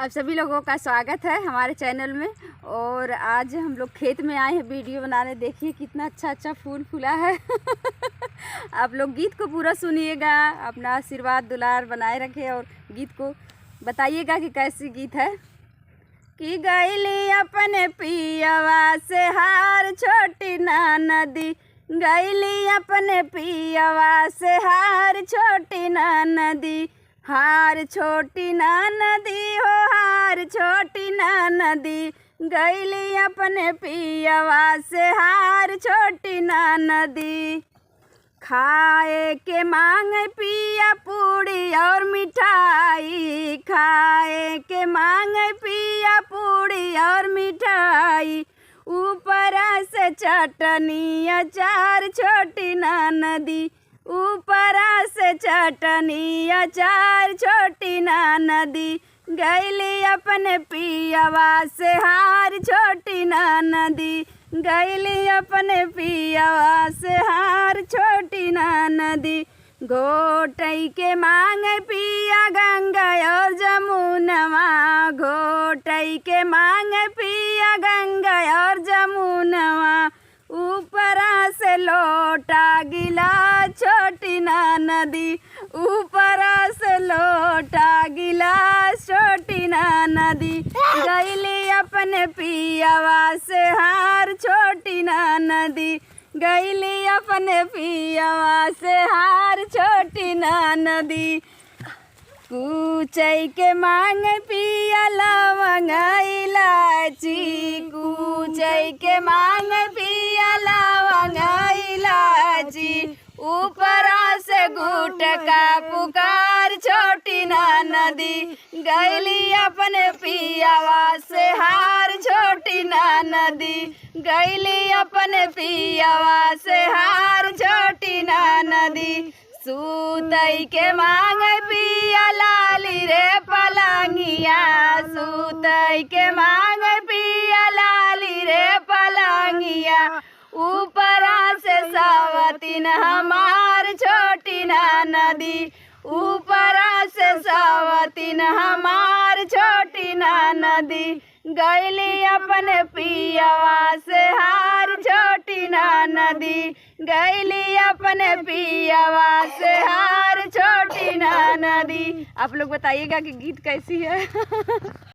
आप सभी लोगों का स्वागत है हमारे चैनल में। और आज हम लोग खेत में आए हैं वीडियो बनाने। देखिए कितना अच्छा अच्छा फूल फूला है। आप लोग गीत को पूरा सुनिएगा, अपना आशीर्वाद दुलार बनाए रखें और गीत को बताइएगा कि कैसी गीत है। कि गईली अपने पियवा से हार छोटी ना नदी, गईली अपने पियवा से हार छोटी ना नदी, हार छोटी ना नदी हो हार छोटी ना नदी, गईली अपने पियवा से हार छोटी ना नदी। खाए के मांगे पिया पूड़ी और मिठाई, खाए के मांगे पिया पूड़ी और मिठाई, ऊपर से चटनी अचार छोटी ना नदी, ऊपर से चटनी अचार छोटी ना नदी, गईली अपने पियवा से हार छोटी ना नदी, गईली अपने पियवा से हार छोटी ना नदी। घोटई के मांगे पिया गंगा और जमुनवा, घोटई के मांगे पिया गंगा और जमुनवा, ऊपरा से लोटा गिला छोटी ना नदी, ऊपरा से लोटा गिला छोटी ना नदी, गईली अपने पियवा से हार छोटी ना नदी, गईली अपने पियवा से हार छोटी ना नदी। कूचई के मांगे पिया लवंग इलायची, कूचई के मांगे पिया लवंग इलायची, ऊपरा से गुटका पुकार छोटी ना नदी, गईली अपने पियवा से हार छोटी ना नदी, गईली अपने पियवा से हार छोटी ना नदी। सूतई के मांगे पिया लाली रे पलंगिया, सूतई के मांगे पिया लाली रे पलंगिया, ऊपरा से सावतीन हमार छोटी ना नदी, ऊपरा से सावतीन हमार छोटी ना नदी, गईली अपने पियवा से हार छोटी ना नदी, गईली अपने पियवा से हार छोटी ना नदी। आप लोग बताइएगा कि गीत कैसी है।